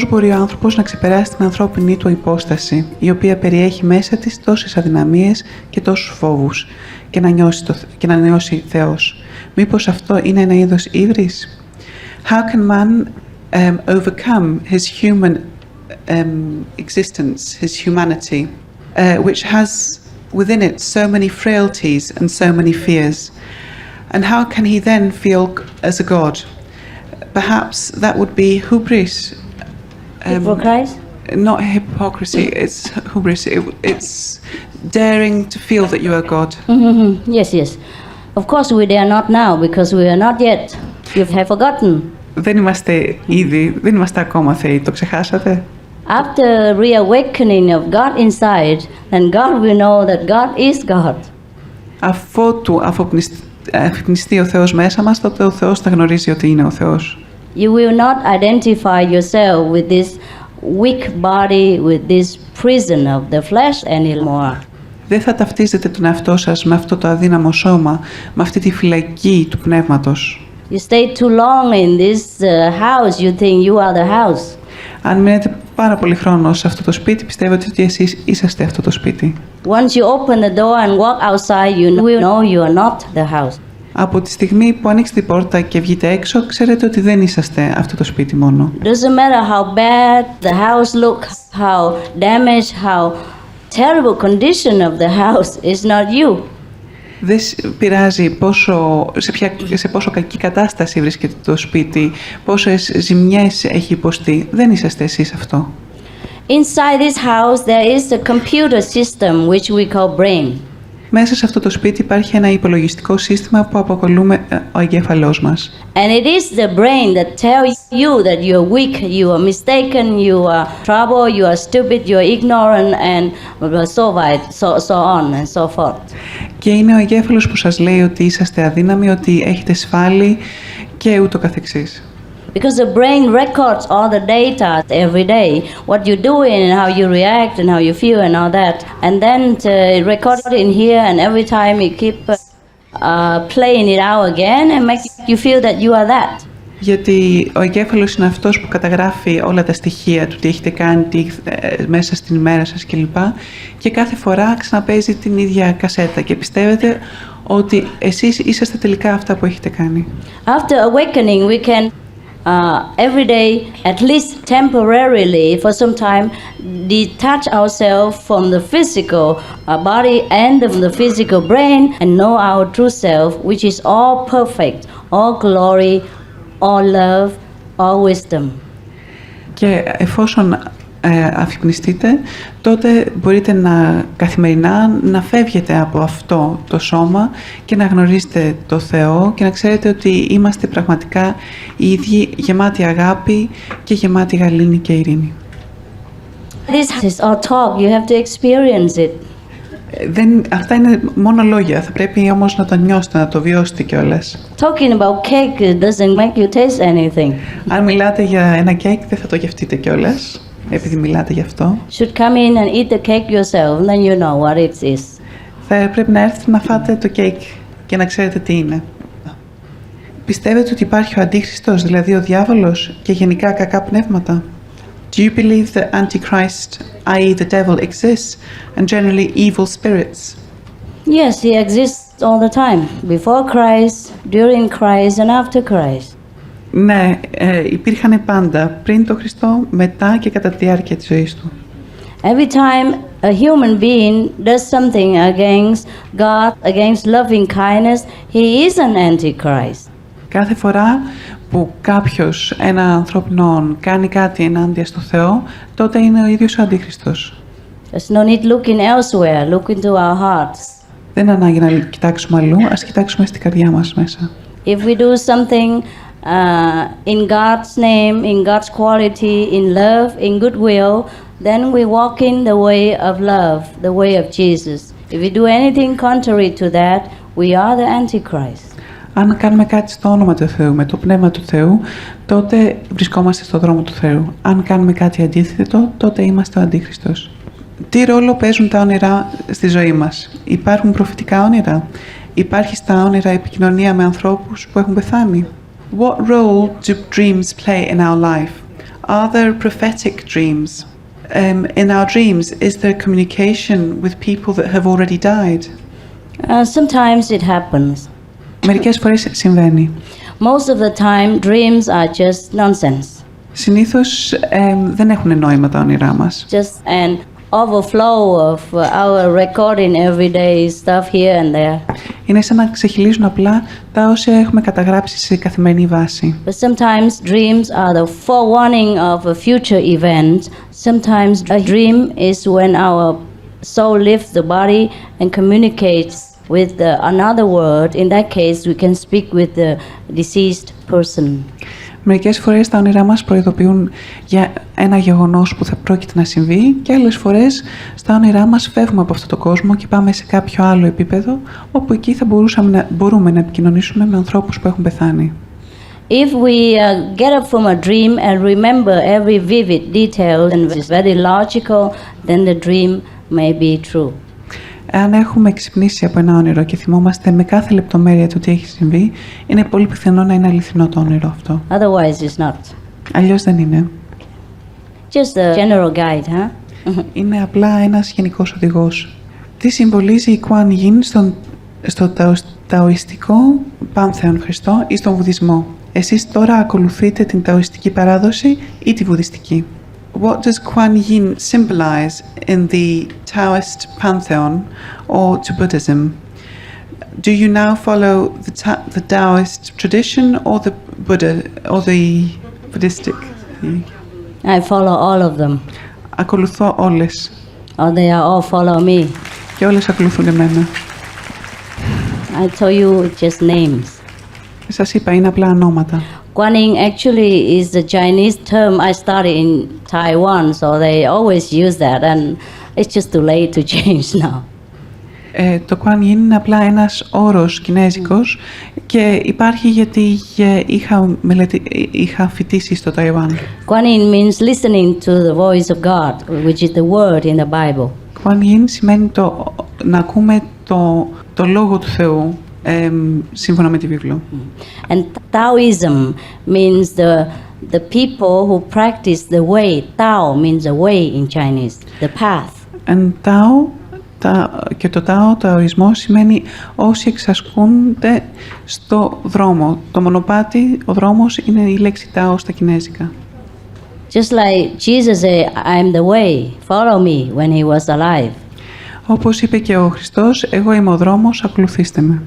Πώς μπορεί ο άνθρωπος να ξεπεράσει την ανθρώπινη του υπόσταση, η οποία περιέχει μέσα της τόσες αδυναμίες και τόσους φόβους, και να νιώσει Θεός? Μήπως αυτό είναι ένα είδος ύβρις? How can man overcome his human existence, his humanity, which has within it so many frailties and so many fears? And how can he then feel as a God? Perhaps that would be hubris. Hypocrisy? Not hypocrisy, it's hubris. It's daring to feel that you are God. Mm-hmm. Yes, yes. Of course we dare not now because we are not yet. You have forgotten. Δεν είμαστε ακόμα θεοί, το ξεχάσατε? After reawakening of God inside, then God will know that God is God. Αφότου αφυπνιστεί ο Θεός μέσα μας, τότε ο Θεός θα γνωρίζει ότι είναι ο Θεός. You will not identify yourself with this weak body, with this prison of the flesh anymore. Δεν θα ταυτίζετε τον εαυτό σας με αυτό το αδύναμο σώμα, με αυτή τη φυλακή του πνεύματος. You stay too long in this house, you think you are the house. Αν μείνετε πάρα πολύ χρόνο σε αυτό το σπίτι, πιστεύετε ότι εσείς είσαστε αυτό το σπίτι. Once you open the door and walk outside, you will know you are not the house. Από τη στιγμή που ανοίξετε την πόρτα και βγείτε έξω, ξέρετε ότι δεν είσαστε αυτό το σπίτι μόνο. Doesn't matter how bad the house looks, how damaged, how terrible condition of the house is not you. Δεν πειράζει σε πόσο κακή κατάσταση βρίσκεται το σπίτι, πόσες ζημιές έχει υποστεί. Δεν είσαστε εσείς αυτό. Inside this house there is a computer system which we call brain. Μέσα σε αυτό το σπίτι υπάρχει ένα υπολογιστικό σύστημα που αποκαλούμε ο εγκέφαλός μας. And it is the brain that tells you that you are weak, you are mistaken, you are trouble, you are stupid, you are ignorant and so on and so forth. Και είναι ο εγκέφαλος που σας λέει ότι είσαστε αδύναμοι, ότι έχετε σφάλει και ούτω καθεξής. Because the brain records all the data every day, what you're doing and how you react and how you feel and all that. And then it records it in here, and every time it keeps playing it out again and makes you feel that you are that. Γιατί ο εγκέφαλος είναι αυτός που καταγράφει όλα τα στοιχεία του, τι έχετε κάνει, μέσα στην ημέρα σας κλπ. Και κάθε φορά ξαναπαίζει την ίδια κασέτα και πιστεύετε ότι εσείς είσαστε τελικά αυτά που έχετε κάνει. After awakening, we can every day, at least temporarily, for some time, detach ourselves from the physical body and the physical brain and know our true self, which is all perfect, all glory, all love, all wisdom. Και εφόσον αφυπνιστείτε, τότε μπορείτε καθημερινά να φεύγετε από αυτό το σώμα και να γνωρίζετε το Θεό και να ξέρετε ότι είμαστε πραγματικά οι ίδιοι, γεμάτοι αγάπη και γεμάτοι γαλήνη και ειρήνη. This is all talk. You have to experience it. Αυτά είναι μόνο λόγια, θα πρέπει όμως να το νιώσετε, να το βιώσετε κιόλας. Talking about cake doesn't make you taste anything. Αν μιλάτε για ένα κέικ, δεν θα το γευτείτε κιόλας. Επειδή μιλάτε γι' αυτό. Should come in and eat the cake yourself, then you know what it is. Θα πρέπει να έρθετε να φάτε το κέικ και να ξέρετε τι είναι. Πιστεύετε ότι υπάρχει ο Αντίχριστος, δηλαδή ο διάβολος και γενικά κακά πνεύματα? Do you believe that Antichrist, i.e. the devil, exists and generally evil spirits? Yes, he exists all the time. Before Christ, during Christ and after Christ. Ναι, υπήρχαν πάντα, πριν το Χριστό, μετά και κατά τη διάρκεια της ζωής του. Every time a human being does something against God, against loving kindness, he is an antichrist. Κάθε φορά που κάποιος, ένα ανθρώπινο, κάνει κάτι ενάντια στο Θεό, τότε είναι ο ίδιος ο Αντίχριστος. There's no need looking elsewhere, look into our hearts. Δεν είναι ανάγκη να κοιτάξουμε αλλού, ας κοιτάξουμε στην καρδιά μας μέσα. If we do something in God's name, in God's quality, in love, in goodwill, then we walk in the way of love, the way of Jesus. If we do anything contrary to that, we are the Antichrist. Αν κάνουμε κάτι στο όνομα του Θεού, με το πνεύμα του Θεού, τότε βρισκόμαστε στο δρόμο του Θεού. Αν κάνουμε κάτι αντίθετο, τότε είμαστε ο Αντίχριστος. Τι ρόλο παίζουν τα όνειρα στη ζωή μας? Υπάρχουν προφητικά όνειρα? Υπάρχει στα όνειρα επικοινωνία με ανθρώπους που έχουν πεθάνει? What role do dreams play in our life? Are there prophetic dreams? In our dreams, is there communication with people that have already died? Sometimes it happens. Μερικές φορές συμβαίνει. Most of the time, dreams are just nonsense. Συνήθως δεν έχουν νόημα τα όνειρά μας. Just an overflow of our recording everyday stuff here and there. Είναι σαν να ξεχυλίζουν απλά τα όσα έχουμε καταγράψει σε καθημερινή βάση. But sometimes dreams are the forewarning of a future event. Sometimes a dream is when our soul leaves the body and communicates with another world. In that case, we can speak with the deceased person. Μερικές φορές τα όνειρά μας προειδοποιούν για ένα γεγονός που θα πρόκειται να συμβεί και άλλες φορές στα όνειρά μας φεύγουμε από αυτό το κόσμο και πάμε σε κάποιο άλλο επίπεδο όπου εκεί θα μπορούμε να επικοινωνήσουμε με ανθρώπους που έχουν πεθάνει. If we get up from a dream and remember every vivid detail and is very logical, then the dream may be true. Αν έχουμε ξυπνήσει από ένα όνειρο και θυμόμαστε με κάθε λεπτομέρεια το τι έχει συμβεί, είναι πολύ πιθανό να είναι αληθινό το όνειρο αυτό. Otherwise, it's not. Αλλιώς δεν είναι. Just a general guide, huh? Είναι απλά ένας γενικός οδηγός. Τι συμβολίζει η Κουάν Γιν στο ταοιστικό πάνθεον Χριστό ή στον βουδισμό? Εσείς τώρα ακολουθείτε την ταοιστική παράδοση ή τη βουδιστική? What does Kuan Yin symbolize in the Taoist pantheon or to Buddhism? Do you now follow the Taoist tradition or the Buddha or the Buddhistic? I follow all of them. Ακολουθώ όλες. Or they are all follow me. Και όλες ακολουθούν εμένα. I told you just names. Σας είπα, είναι απλά ονόματα. Guanyin actually is the Chinese term. I studied in Taiwan, so they always use that, and it's just too late to change now. Το Kuan Yin είναι απλά ένας όρος κινέζικος και υπάρχει γιατί είχα φοιτήσει στο Ταϊβάν. Guanyin means listening to the voice of God, which is the word in the Bible. Kuan Yin σημαίνει να ακούμε το λόγο του Θεού. Σύμφωνα με τη βίβλο. And Taoism means the people who practice the way. Tao means the way in Chinese, the path. And και το ταοισμό σημαίνει όσοι εξασκούνται στο δρόμο. Το μονοπάτι, ο δρόμος είναι η λέξη τάο στα κινέζικα. Just like Jesus said, I'm the way, follow me when he was alive. Όπως είπε και ο Χριστός, εγώ είμαι ο δρόμος, ακολουθήστε με.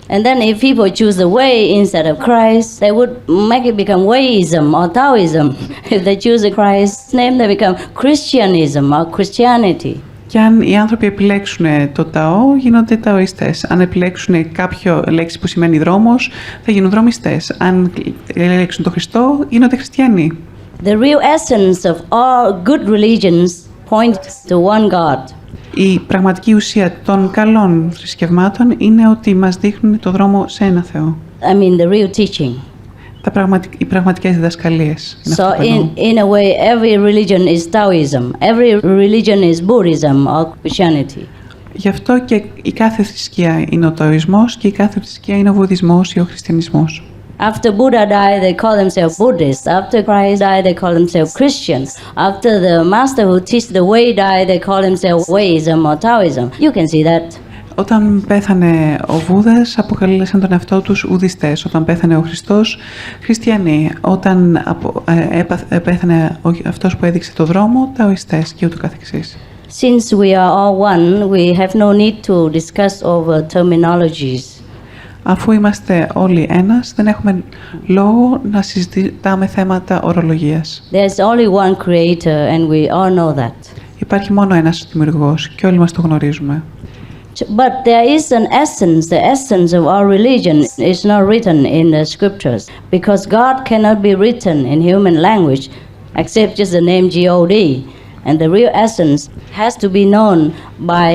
And then if people choose the way instead of Christ, they would make it become Wayism or Taoism. If they choose the Christ's name, they become Christianism or Christianity. Και αν οι άνθρωποι επιλέξουν το ταό, γίνονται ταοιστές. Αν επιλέξουν κάποιο λέξη που σημαίνει δρόμος, θα γίνουν δρομιστές. Αν επιλέξουν το Χριστό, γίνονται χριστιανοί. The real essence of all good religions points to one God. Η πραγματική ουσία των καλών θρησκευμάτων είναι ότι μας δείχνουν το δρόμο σε ένα Θεό. I mean the real teaching. Οι πραγματικές διδασκαλίες. So in a way, every religion is Taoism. Every religion is Buddhism or Christianity. Γι' αυτό και η κάθε θρησκεία είναι ο Ταοισμός και η κάθε θρησκεία είναι ο Βουδισμός ή ο Χριστιανισμός. After Buddha died, they call themselves Buddhists. After Christ died, they call themselves Christians. After the master who teach the way died, they call themselves Wayism or Taoism. You can see that. Όταν πέθανε ο Βούδας, αποκαλέσαν τον εαυτό τους Ουδιστές. Όταν πέθανε ο Χριστός, Χριστιανοί. Όταν πέθανε αυτός που έδειξε το δρόμο, Ταοιστές και ούτω καθεξής. Since we are all one, we have no need to discuss over terminologies. Αφού είμαστε όλοι ένας, δεν έχουμε λόγο να συζητάμε θέματα ορολογίας. There's only one creator and we all know that. Υπάρχει μόνο ένας δημιουργός και όλοι μας το γνωρίζουμε. But there is an essence. The essence of our religion is not written in the scriptures because God cannot be written in human language except just the name God. And the real essence has to be known by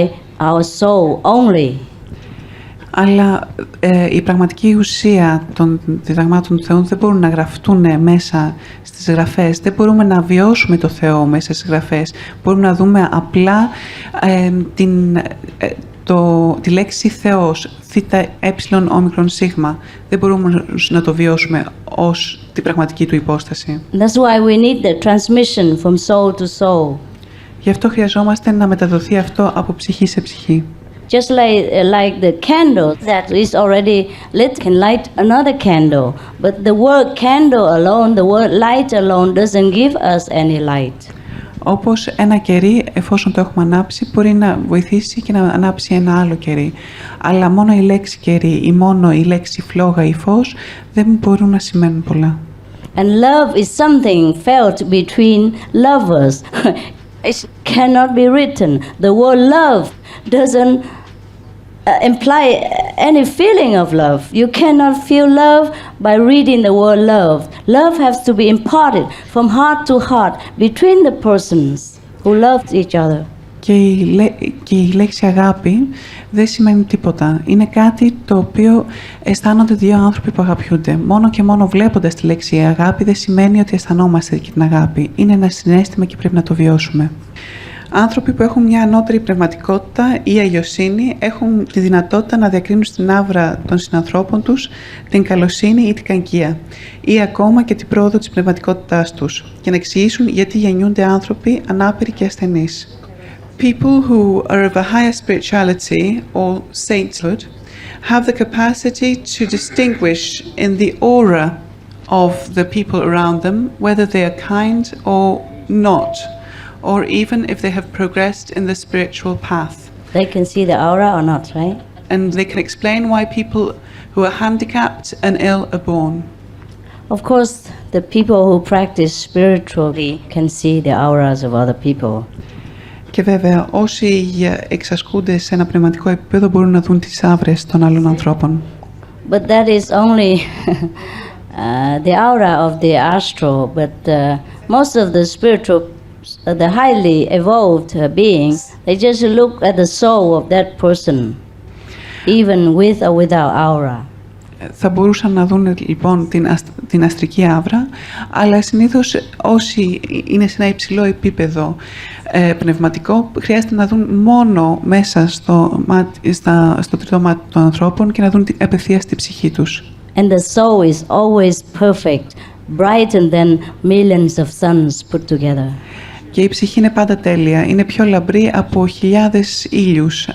our soul only. Αλλά η πραγματική ουσία των διδαγμάτων του Θεού δεν μπορούν να γραφτούν μέσα στις γραφές. Δεν μπορούμε να βιώσουμε το Θεό μέσα στις γραφές. Μπορούμε να δούμε απλά τη λέξη Θεός, θήτα έψιλον όμικρον σίγμα, δεν μπορούμε να το βιώσουμε ως την πραγματική του υπόσταση. That's why we need the transmission from soul to soul. Γι' αυτό χρειαζόμαστε να μεταδοθεί αυτό από ψυχή σε ψυχή. Just like the candle that is already lit can light another candle, but the word candle alone, the word light alone doesn't give us any light. Όπως ένα κερί, εφόσον το έχουμε ανάψει, μπορεί να βοηθήσει και να ανάψει ένα άλλο κερί. Αλλά μόνο η λέξη κερί ή μόνο η λέξη φλόγα ή φως δεν μπορούν να σημαίνουν πολλά. And love is something felt between lovers. It cannot be written. The word love doesn't imply any feeling of love. You cannot feel love by reading the word love. Love has to be imparted from heart to heart between the persons who love each other. Και η λέξη αγάπη δεν σημαίνει τίποτα. Είναι κάτι το οποίο αισθάνονται δύο άνθρωποι που αγαπιούνται. Μόνο και μόνο βλέποντας τη λέξη αγάπη δεν σημαίνει ότι αισθανόμαστε και την αγάπη. Είναι ένα συναίσθημα και πρέπει να το βιώσουμε. Άνθρωποι που έχουν μια ανώτερη πνευματικότητα ή αγιοσύνη έχουν τη δυνατότητα να διακρίνουν στην άβρα των συνανθρώπων τους την καλοσύνη ή την κακία ή ακόμα και την πρόοδο της πνευματικότητάς τους και να εξηγήσουν γιατί γεννιούνται άνθρωποι ανάπηροι και ασθενείς. People who are of a higher spirituality or sainthood have the capacity to distinguish in the aura of the people around them whether they are kind or not, or even if they have progressed in the spiritual path. They can see the aura or not, right? And they can explain why people who are handicapped and ill are born. Of course, the people who practice spiritually can see the auras of other people. Και βέβαια, όσοι εξασκούνται σε ένα πνευματικό επίπεδο μπορούν να δουν τις άβρες των άλλων ανθρώπων. But that is only the aura of the astral, but most of the spiritual, the highly evolved beings, they just look at the soul of that person, even with or without aura. Θα μπορούσαν να δουν λοιπόν την αστρική άβρα, αλλά συνήθως όσοι είναι σε ένα υψηλό επίπεδο πνευματικό χρειάζεται να δουν μόνο μέσα στο τρίτο μάτι των ανθρώπων και να δουν απευθείας τη ψυχή τους. And the soul is always perfect, brighter than millions of suns put together. Και η ψυχή είναι πάντα τέλεια, είναι πιο λαμπρή από χιλιάδες ήλιους.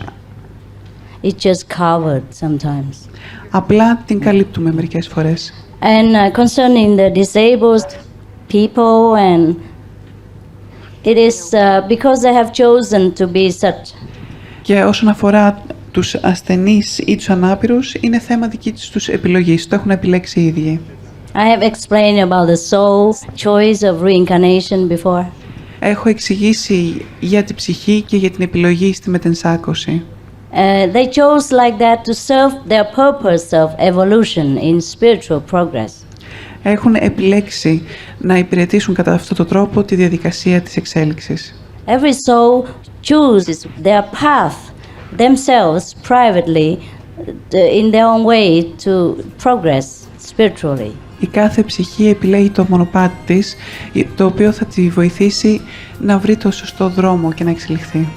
It's just covered sometimes. Απλά την καλύπτουμε μερικές φορές. And concerning the disabled people, and it is because they have chosen to be such. Και όσον αφορά τους ασθενείς ή τους ανάπηρους, είναι θέμα δική τους επιλογής, το έχουν επιλέξει οι ίδιοι. I have explained about the soul's choice of reincarnation before. Έχω εξηγήσει για την ψυχή και για την επιλογή στη μετενσάκωση. They chose like that to serve their purpose of evolution in spiritual progress. Έχουν επιλέξει να υπηρετήσουν κατά αυτόν τον τρόπο τη διαδικασία της εξέλιξης. Every soul chooses their path themselves privately in their own way to progress spiritually. Η κάθε ψυχή επιλέγει το μονοπάτι της, το οποίο θα τη βοηθήσει να βρει το σωστό δρόμο και να εξελιχθεί.